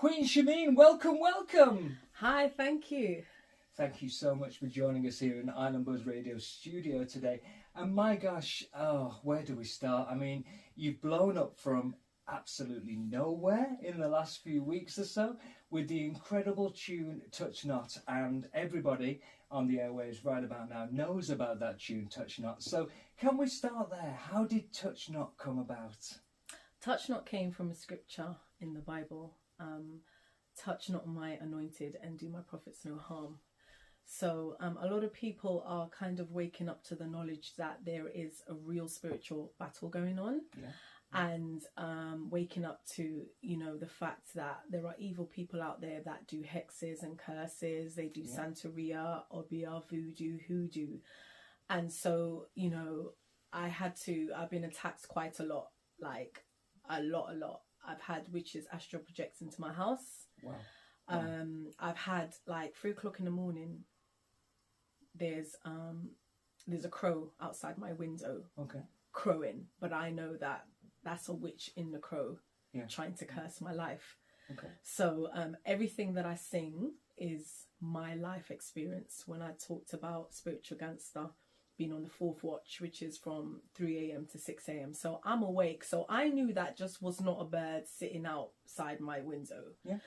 Queen Shameen, welcome, welcome. Hi, thank you. Thank you so much for joining us here in Island Buzz Radio studio today. And my gosh, where do we start? I mean, you've blown up from absolutely nowhere in the last few weeks or so with the incredible tune Touch Not, and everybody on the airwaves right about now knows about that tune Touch Not. So can we start there? How did Touch Not come about? Touch Not came from a scripture in the Bible. Touch not my anointed and do my prophets no harm. So a lot of people are kind of waking up to the knowledge that there is a real spiritual battle going on. Yeah. And waking up to, the fact that there are evil people out there that do hexes and curses. They do Santeria, Obia, voodoo, hoodoo. And so, I've been attacked quite a lot, like a lot. I've had witches astral project into my house. Wow. I've had like 3 o'clock in the morning. There's a crow outside my window. Okay. Crowing, but I know that that's a witch in the crow trying to curse my life. Okay. So everything that I sing is my life experience. When I talked about spiritual gangster being on the 4th watch, which is from 3 a.m. to 6 a.m. So I'm awake. So I knew that just was not a bird sitting outside my window. Yeah.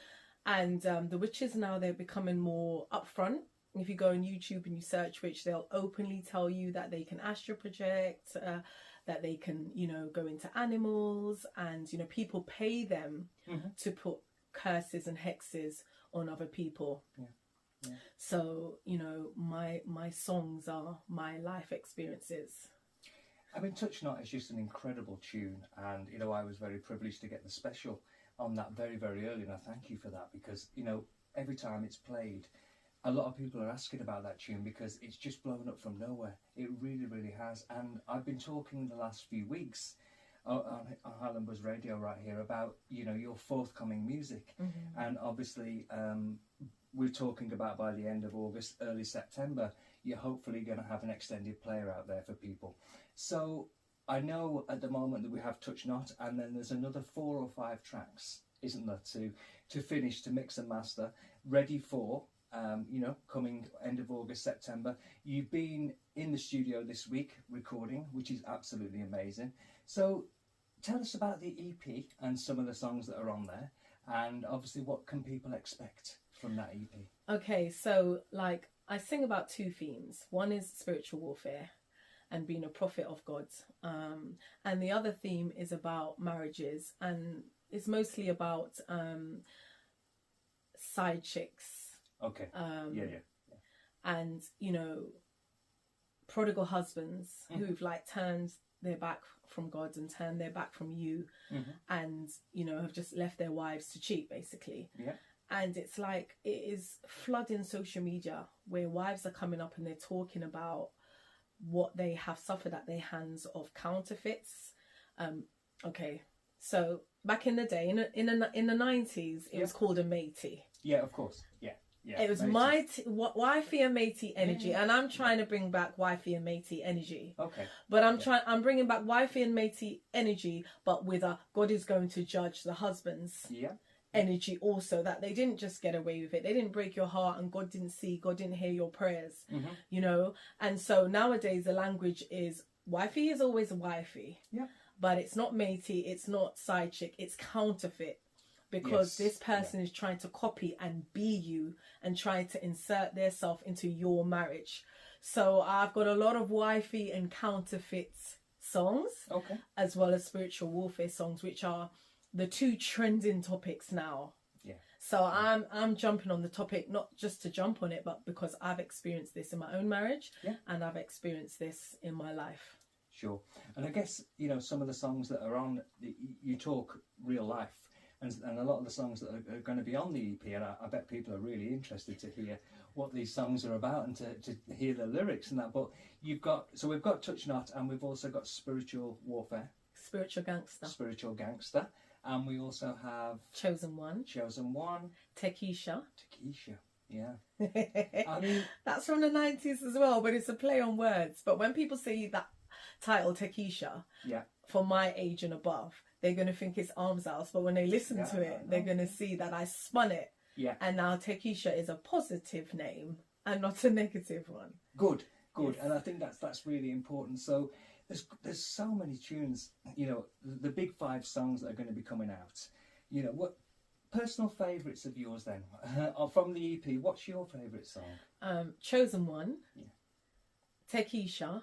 And the witches now, they're becoming more upfront. If you go on YouTube and you search witch, they'll openly tell you that they can astral project, that they can, go into animals, and, people pay them to put curses and hexes on other people. Yeah. Yeah. So, my songs are my life experiences. I mean, Touch Not is just an incredible tune, and, I was very privileged to get the special on that very, very early, and I thank you for that, because, every time it's played, a lot of people are asking about that tune because it's just blown up from nowhere. It really, really has. And I've been talking the last few weeks on Highland Buzz Radio right here about, your forthcoming music. Mm-hmm. And obviously, we're talking about by the end of August, early September, you're hopefully going to have an extended player out there for people. So I know at the moment that we have Touch Not, and then there's another 4 or 5 tracks, isn't there, to finish, to mix and master, ready for... coming end of August, September. You've been in the studio this week recording, which is absolutely amazing. So tell us about the EP and some of the songs that are on there, and obviously what can people expect from that EP? Okay, so I sing about 2 themes. One is spiritual warfare and being a prophet of God. And the other theme is about marriages, and it's mostly about side chicks. Okay. Yeah. And prodigal husbands who've turned their back from God and turned their back from you, and have just left their wives to cheat, basically. Yeah. And it's it is flooding social media, where wives are coming up and they're talking about what they have suffered at their hands of counterfeits. Okay, so back in the day, in the 90s, it was called a matey. Yeah, of course. Yeah. Yeah, it was wifey and matey energy, and I'm trying to bring back wifey and matey energy. Okay. But I'm bringing back wifey and matey energy, but with God is going to judge the husbands. Yeah. Energy also, that they didn't just get away with it. They didn't break your heart, and God didn't see, God didn't hear your prayers. Mm-hmm. And so nowadays the language is wifey is always a wifey. Yeah. But it's not matey, it's not side chick, it's counterfeit. Because this person is trying to copy and be you and trying to insert their self into your marriage. So I've got a lot of wifey and counterfeit songs, as well as spiritual warfare songs, which are the 2 trending topics now. Yeah. So I'm jumping on the topic, not just to jump on it, but because I've experienced this in my own marriage, and I've experienced this in my life. Sure. And I guess, some of the songs that are on, you talk real life. And a lot of the songs that are going to be on the EP, and I bet people are really interested to hear what these songs are about and to hear the lyrics and that. But we've got Touch Not, and we've also got Spiritual Warfare. Spiritual Gangster. And we also have... Chosen One. Tekisha. Yeah. I mean... That's from the 90s as well, but it's a play on words. But when people see that title, Tekisha, for my age and above, they're going to think it's Arms House, but when they listen to it, they're going to see that I spun it. Yeah. And now Tekisha is a positive name and not a negative one. Good. Yes. And I think that's really important. So there's so many tunes, you know, the big 5 songs that are going to be coming out. You know, what personal favourites of yours then? From the EP, what's your favourite song? Chosen One, Tekisha,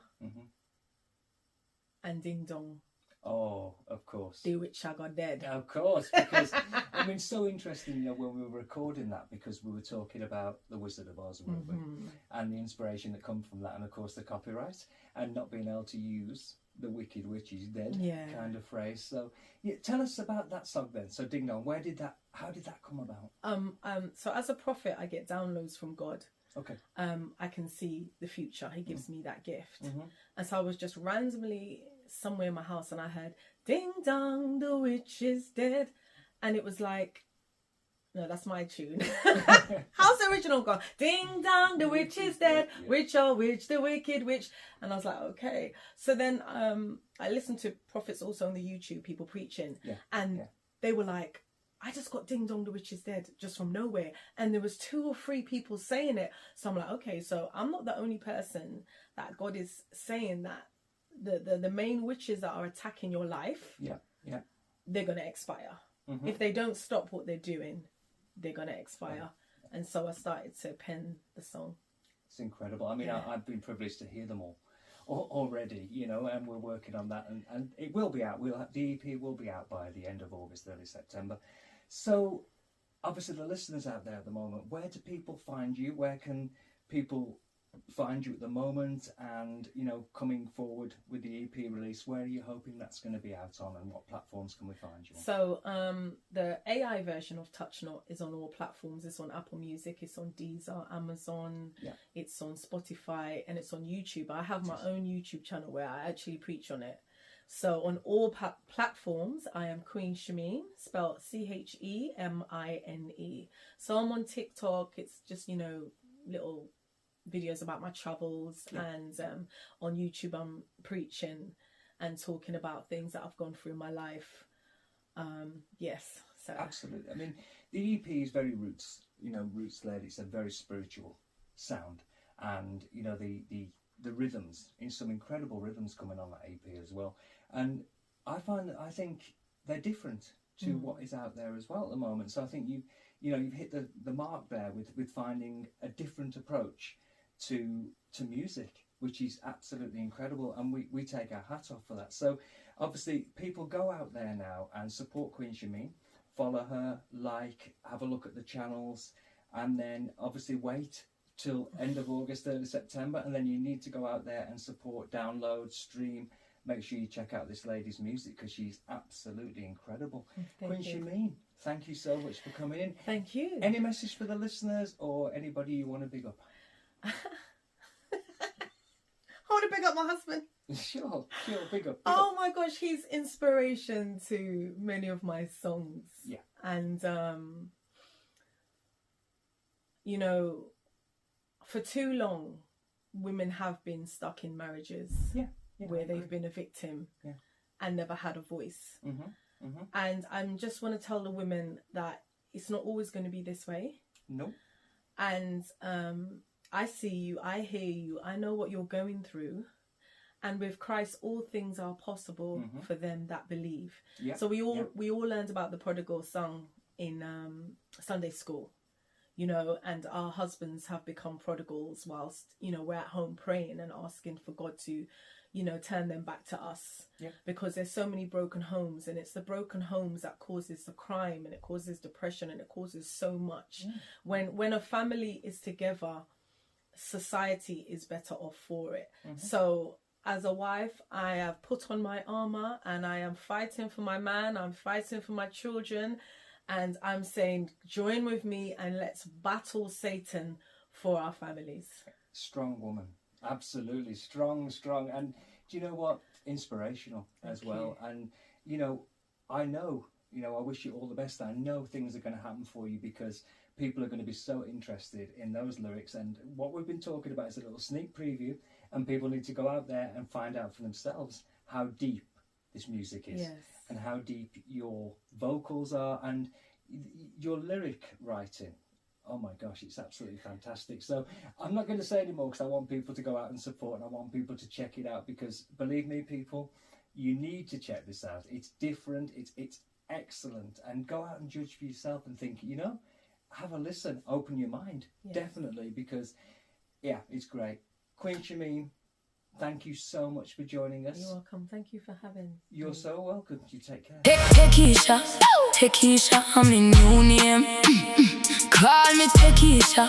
and Ding Dong. Oh, of course. The Witch I Got Dead. Of course, because I mean, so interesting, you know, when we were recording that, because we were talking about The Wizard of Oz, weren't we? And the inspiration that comes from that, and of course the copyright, and not being able to use the Wicked Witch is Dead kind of phrase. So tell us about that song then. So Ding Dong, how did that come about? So as a prophet, I get downloads from God. Okay. I can see the future. He gives me that gift. And so I was just randomly somewhere in my house and I heard Ding Dong, the witch is dead. And it was like, no, that's my tune. How's the original go? Ding dong, the witch is dead. Witch, oh witch, the wicked witch. And I was like, okay. So then I listened to prophets also on the YouTube, people preaching. And they were like, I just got Ding Dong, the witch is dead, just from nowhere. And there was 2 or 3 people saying it. So I'm like, okay, so I'm not the only person that God is saying that the main witches that are attacking your life, they're going to expire. If they don't stop what they're doing, they're going to expire. And so I started to pen the song. It's incredible. I mean, I've been privileged to hear them all already, you know, and we're working on that. And it will be out. The EP will be out by the end of August, early September. So, obviously, the listeners out there at the moment, where do people find you? Where can people find you at the moment? And, you know, coming forward with the EP release, where are you hoping that's going to be out on, and what platforms can we find you on? So the AI version of Touch Not is on all platforms. It's on Apple Music, it's on Deezer, Amazon, it's on Spotify, and it's on YouTube. I have my own YouTube channel where I actually preach on it. So on all platforms, I am Queen Shameen, spelled Chemine. So I'm on TikTok. It's just, you know, little videos about my travels, and on YouTube I'm preaching and talking about things that I've gone through in my life. So absolutely. I mean, the EP is very roots led. It's a very spiritual sound, and you know the rhythms, some incredible rhythms coming on that EP as well. And I think they're different to what is out there as well at the moment. So I think you've hit the mark there with finding a different approach to music, which is absolutely incredible, and we take our hat off for that. So obviously people go out there now and support Queen Shameen, follow her, have a look at the channels, and then obviously wait till end of August, early September, and then you need to go out there and support, download, stream. Make sure you check out this lady's music, because she's absolutely incredible. Queen Shameen, thank you so much for coming in. Thank you. Any message for the listeners, or anybody you want to big up? I want to big up my husband. Sure, big up. Oh my gosh, he's inspiration to many of my songs. Yeah. And, you know, for too long, women have been stuck in marriages where they've been a victim and never had a voice. And I just want to tell the women that it's not always going to be this way. No. And I see you, I hear you, I know what you're going through. And with Christ, all things are possible for them that believe. Yeah. So we all learned about the prodigal son in Sunday school, you know, and our husbands have become prodigals whilst, you know, we're at home praying and asking for God to, you know, turn them back to us. Yeah. Because there's so many broken homes, and it's the broken homes that causes the crime, and it causes depression, and it causes so much. Yeah. When a family is together, society is better off for it. So as a wife, I have put on my armor, and I am fighting for my man, I'm fighting for my children, and I'm saying, join with me and let's battle Satan for our families. Strong woman. Absolutely. Strong. And do you know what? Inspirational as well. And, you know, I wish you all the best. I know things are going to happen for you, because people are going to be so interested in those lyrics. And what we've been talking about is a little sneak preview, and people need to go out there and find out for themselves how deep this music is, Yes. and how deep your vocals are, and your lyric writing. Oh my gosh, it's absolutely fantastic. So I'm not going to say anymore because I want people to go out and support, and I want people to check it out, because believe me, people, you need to check this out. It's different, it's excellent, and go out and judge for yourself and think, you know, have a listen, open your mind. Yes. Definitely, because yeah, it's great. Queen Shameen, thank you so much for joining us. You're welcome. Thank you for having You're me. so welcome. You take care. Tekisha, I'm in new name. Call me Tekisha.